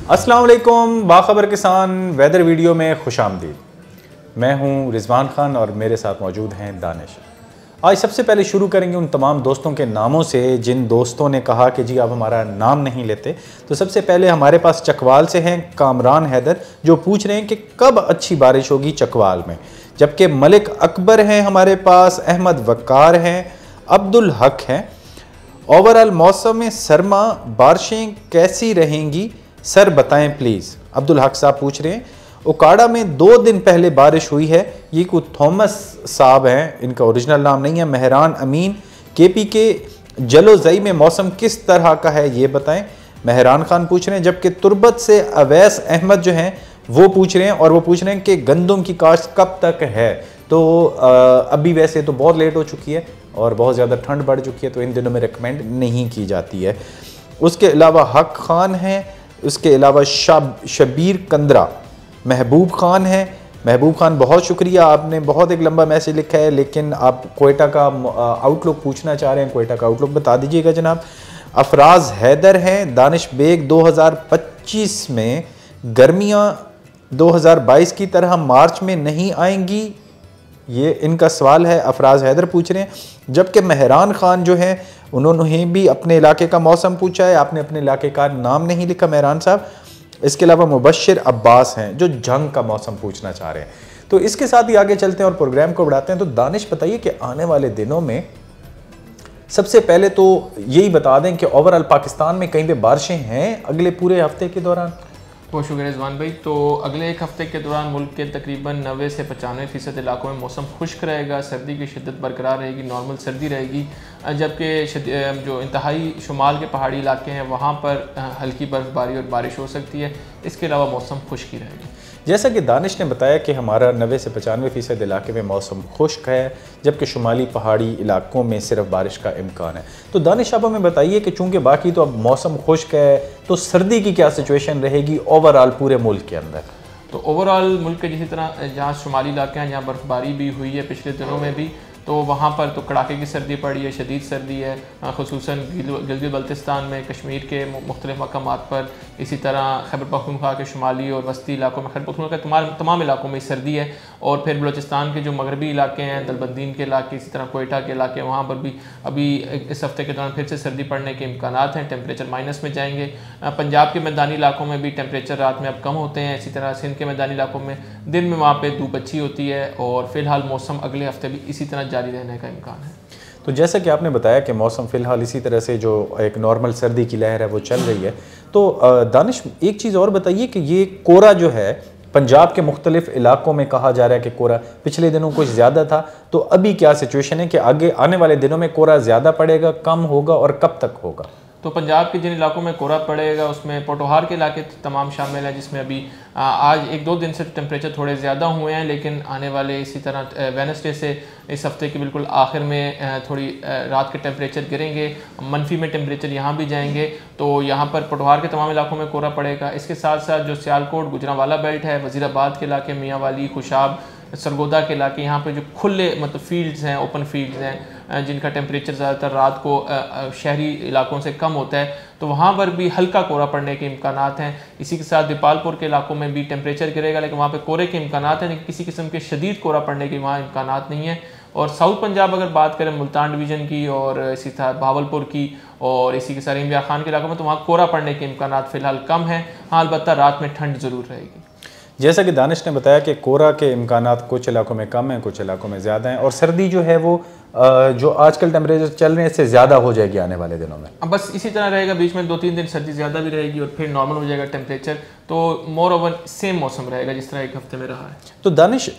अस्सलाम वालेकुम, बाखबर किसान वेदर वीडियो में खुश आमदीद। मैं हूं रिजवान खान और मेरे साथ मौजूद हैं दानिश। आज सबसे पहले शुरू करेंगे उन तमाम दोस्तों के नामों से जिन दोस्तों ने कहा कि जी आप हमारा नाम नहीं लेते। तो सबसे पहले हमारे पास चकवाल से हैं कामरान हैदर, जो पूछ रहे हैं कि कब अच्छी बारिश होगी चकवाल में। जबकि मलिक अकबर हैं हमारे पास, अहमद वक़ार हैं, अब्दुल हक हैं। ओवरऑल मौसम सरमा बारिशें कैसी रहेंगी सर बताएं प्लीज़, अब्दुल हक साहब पूछ रहे हैं। उकाड़ा में 2 दिन पहले बारिश हुई है। ये कुछ थॉमस साहब हैं, इनका ओरिजिनल नाम नहीं है। मेहरान अमीन केपी के जलोजई में मौसम किस तरह का है ये बताएं, मेहरान खान पूछ रहे हैं। जबकि तुरबत से अवैस अहमद जो हैं वो पूछ रहे हैं, और वो पूछ रहे हैं कि गंदम की काश्त कब तक है। तो अभी वैसे तो बहुत लेट हो चुकी है और बहुत ज़्यादा ठंड बढ़ चुकी है, तो इन दिनों में रिकमेंड नहीं की जाती है। उसके अलावा हक खान हैं, उसके अलावा शबीर कंदरा, महबूब खान है। महबूब खान बहुत शुक्रिया, आपने बहुत एक लंबा मैसेज लिखा है, लेकिन आप कोयटा का आउटलुक पूछना चाह रहे हैं, कोयटा का आउटलुक बता दीजिएगा जनाब। अफराज हैदर हैं, दानिश बेग 2025 में गर्मियाँ 2022 की तरह मार्च में नहीं आएंगी, ये इनका सवाल है, अफराज हैदर पूछ रहे हैं। जबकि मेहरान खान जो हैं उन्होंने भी अपने इलाके का मौसम पूछा है, आपने अपने इलाके का नाम नहीं लिखा मेहरान साहब। इसके अलावा मुबशिर अब्बास हैं जो जंग का मौसम पूछना चाह रहे हैं। तो इसके साथ ही आगे चलते हैं और प्रोग्राम को बढ़ाते हैं। तो दानिश बताइए कि आने वाले दिनों में सबसे पहले तो यही बता दें कि ओवरऑल पाकिस्तान में कहीं पे बारिशें हैं अगले पूरे हफ्ते के दौरान। बहुत शुक्रिया रिजवान भाई। तो अगले एक हफ्ते के दौरान मुल्क के तकरीबन 90 से 95% इलाकों में मौसम खुश्क रहेगा, सर्दी की शिद्दत बरकरार रहेगी, नॉर्मल सर्दी रहेगी। जबकि जो इंतहाई शुमाल के पहाड़ी इलाके हैं वहाँ पर हल्की बर्फ़बारी और बारिश हो सकती है। इसके अलावा मौसम खुश्क ही रहेगी। जैसा कि दानिश ने बताया कि हमारा 90 से 95% इलाके में मौसम खुश्क है, जबकि शुमाली पहाड़ी इलाकों में सिर्फ बारिश का इम्कान है। तो दानिश आप हमें बताइए कि चूंकि बाकी तो अब मौसम खुश्क है, तो सर्दी की क्या सिचुएशन रहेगी ओवरऑल पूरे मुल्क के अंदर। तो ओवरऑल मुल्क के जिसी तरह जहाँ शुमाली इलाके हैं जहाँ बर्फ़बारी भी हुई है पिछले दिनों में भी, तो वहाँ पर तो कड़ाके की सर्दी पड़ी है, शदीद सर्दी है, ख़ुसूसन गिलगित बल्तिस्तान में, कश्मीर के मुख्तलिफ़ मकामात पर, इसी तरह खैबर पख्तूनख्वा के शुमाली और वस्ती इलाकों में, खैबर पख्तूनख्वा के तमाम इलाकों में सर्दी है। और फिर बलूचिस्तान के जो मगरबी इलाके हैं, दलबंदीन के इलाके, इसी तरह कोयटा के इलाके, वहाँ पर भी अभी इस हफ्ते के दौरान फिर से सर्दी पड़ने के इम्कान हैं, टेम्परेचर माइनस में जाएंगे। पंजाब के मैदानी इलाकों में भी टेम्परेचर रात में अब कम होते हैं। इसी तरह सिंध के मैदानी इलाकों में दिन में वहाँ पर धूप अच्छी होती है, और फिलहाल मौसम अगले हफ्ते भी इसी तरह जारी रहने का इम्कान है। तो जैसा कि आपने बताया कि मौसम फ़िलहाल इसी तरह से जो एक नॉर्मल सर्दी की लहर है वो चल रही है। तो दानिश एक चीज़ और बताइए कि ये कोरा जो है पंजाब के मुख्तलिफ इलाकों में कहा जा रहा है कि कोरा पिछले दिनों कुछ ज़्यादा था, तो अभी क्या सिचुएशन है कि आगे आने वाले दिनों में कोरा ज़्यादा पड़ेगा, कम होगा और कब तक होगा। तो पंजाब के जिन इलाकों में कोहरा पड़ेगा उसमें पोटोहार के इलाके तमाम शामिल हैं, जिसमें अभी आज 1-2 दिन से टेम्परेचर थोड़े ज़्यादा हुए हैं, लेकिन आने वाले इसी तरह वेडनेसडे से इस हफ्ते के बिल्कुल आखिर में थोड़ी रात के टेम्परेचर गिरेंगे, मनफी में टेम्परेचर यहाँ भी जाएंगे। तो यहाँ पर पोटोहार के तमाम इलाकों में कोहरा पड़ेगा। इसके साथ साथ जो सियालकोट गुजरांवाला बेल्ट है, वज़ीराबाद के इलाके, मियांवाली, खुशाब, सरगोदा के इलाके, यहाँ पे जो खुले मतलब फील्ड्स हैं, ओपन फील्ड्स हैं, जिनका टेम्परेचर ज़्यादातर रात को शहरी इलाकों से कम होता है, तो वहाँ पर भी हल्का कोहरा पड़ने के इम्कानात हैं। इसी के साथ दीपालपुर के इलाकों में भी टेम्परेचर गिरेगा, लेकिन वहाँ पे कोहरे के इम्कानात हैं, लेकिन किसी किस्म के शदीद कोहरा पड़ने के वहाँ इम्कानात नहीं है। और साउथ पंजाब अगर बात करें मुल्तान डिवीज़न की और इसी तरह बहावलपुर की और इसी के साथ इम्बिया खान के इलाकों में, तो वहाँ कोहरा पड़ने के इम्कानात फ़िलहाल कम हैं। हाँ, अलबत्ता रात में ठंड ज़रूर रहेगी। जैसा कि दानिश ने बताया कि कोहरा के इम्कानात कुछ इलाकों में कम हैं, कुछ इलाकों में ज़्यादा हैं, और सर्दी जो है वो जो आजकल टेम्परेचर चल रहे हैं इससे ज़्यादा हो जाएगी आने वाले दिनों में। अब बस इसी तरह रहेगा, बीच में 2-3 दिन सर्दी ज़्यादा भी रहेगी और फिर नॉर्मल हो जाएगा टेम्परेचर। तो मोर ओवर सेम मौसम रहेगा जिस तरह एक हफ्ते में रहा है। तो दानिश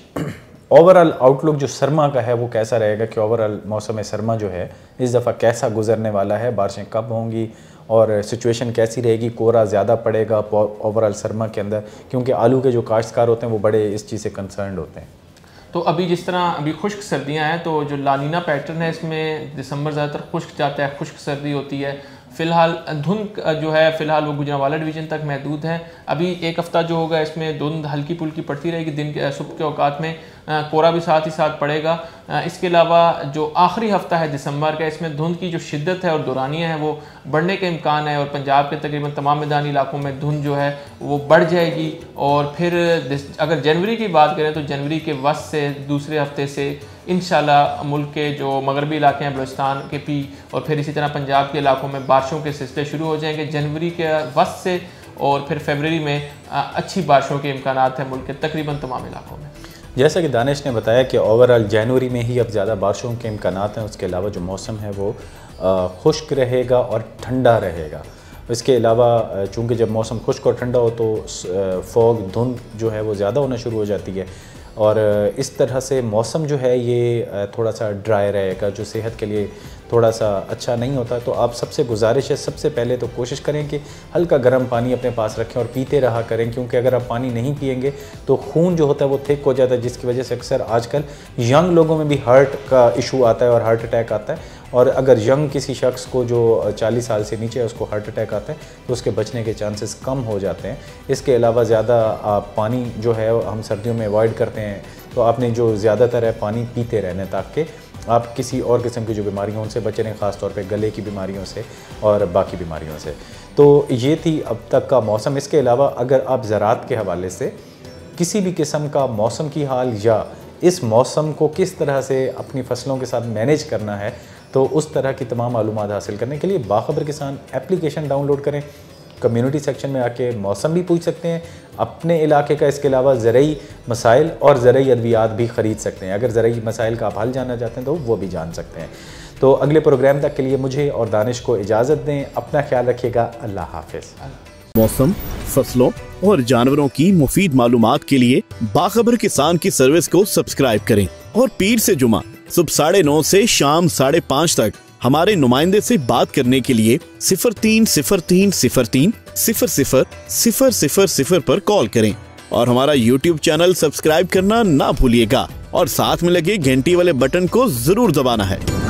ओवरऑल आउटलुक जो सरमा का है वो कैसा रहेगा, कि ओवरऑल मौसम सरमा जो है इस दफ़ा कैसा गुजरने वाला है, बारिशें कब होंगी और सिचुएशन कैसी रहेगी, कोहरा ज़्यादा पड़ेगा ओवरऑल सरमा के अंदर, क्योंकि आलू के जो काश्तकार होते हैं वो बड़े इस चीज़ से कंसर्न्ड होते हैं। तो अभी जिस तरह अभी खुश्क सर्दियां हैं, तो जो लानीना पैटर्न है इसमें दिसंबर ज़्यादातर खुश्क जाता है, खुश्क सर्दी होती है। फ़िलहाल धुंध जो है फ़िलहाल वो गुजरांवाला डिवीज़न तक महदूद है। अभी एक हफ़्ता जो होगा इसमें धुंध हल्की पुल्की पड़ती रहेगी दिन के सुबह के औकात में। कोहरा भी साथ ही साथ पड़ेगा। इसके अलावा जो आखिरी हफ्ता है दिसंबर का, इसमें धुंध की जो शिद्दत है और दौरानियाँ हैं वो बढ़ने के इम्कान है और पंजाब के तकरीबन तमाम मैदानी इलाकों में धुंध जो है वो बढ़ जाएगी। और फिर अगर जनवरी की बात करें तो जनवरी के वस्त से दूसरे हफ्ते से इंशाल्लाह मुल्क के जो मगरबी इलाके हैं, बलूचिस्तान के पी और फिर इसी तरह पंजाब के इलाकों में बारिशों के सिलसिले शुरू हो जाएंगे जनवरी के वस्त से, और फिर फरवरी में अच्छी बारिशों के इम्कान हैं मुल्क के तकरीबन तमाम इलाकों में। जैसा कि दानिश ने बताया कि ओवरऑल जनवरी में ही अब ज़्यादा बारिशों के इम्कान हैं। उसके अलावा जो मौसम है वो खुश्क रहेगा और ठंडा रहेगा। इसके अलावा चूँकि जब मौसम खुश्क और ठंडा हो तो फॉग धुंध जो है वो ज़्यादा होना शुरू हो जाती है और इस तरह से मौसम जो है ये थोड़ा सा ड्राई रहेगा, जो सेहत के लिए थोड़ा सा अच्छा नहीं होता। तो आप सबसे गुजारिश है, सबसे पहले तो कोशिश करें कि हल्का गर्म पानी अपने पास रखें और पीते रहा करें, क्योंकि अगर आप पानी नहीं पिएंगे तो खून जो होता है वो थिक हो जाता है, जिसकी वजह से अक्सर आजकल यंग लोगों में भी हार्ट का इशू आता है और हार्ट अटैक आता है। और अगर यंग किसी शख्स को जो 40 साल से नीचे है उसको हार्ट अटैक आता है तो उसके बचने के चांसेस कम हो जाते हैं। इसके अलावा ज़्यादा पानी जो है हम सर्दियों में अवॉइड करते हैं, तो आपने जो ज़्यादातर है पानी पीते रहना ताकि आप किसी और किस्म की जो बीमारियों उनसे बचे रहें, ख़ास तौर पे गले की बीमारियों से और बाकी बीमारियों से। तो ये थी अब तक का मौसम। इसके अलावा अगर आप ज़राअत के हवाले से किसी भी किस्म का मौसम की हाल या इस मौसम को किस तरह से अपनी फसलों के साथ मैनेज करना है, तो उस तरह की तमाम मालूमात हासिल करने के लिए बाखबर किसान एप्लीकेशन डाउनलोड करें। कम्युनिटी सेक्शन में आके मौसम भी पूछ सकते हैं अपने इलाके का। इसके अलावा ज़रई मसाइल और ज़रई अद्वियात भी ख़रीद सकते हैं। अगर ज़रई मसाइल का आप हल जानना चाहते हैं तो वो भी जान सकते हैं। तो अगले प्रोग्राम तक के लिए मुझे और दानिश को इजाज़त दें। अपना ख्याल रखिएगा। अल्लाह हाफ़िज़। मौसम, फसलों और जानवरों की मुफीद मालूमात के लिए बाखबर किसान की सर्विस को सब्सक्राइब करें और पीर से जुमा सुबह 9:30 से शाम 5:30 तक हमारे नुमाइंदे से बात करने के लिए 0303030000 पर कॉल करें और हमारा YouTube चैनल सब्सक्राइब करना ना भूलिएगा और साथ में लगे घंटी वाले बटन को जरूर दबाना है।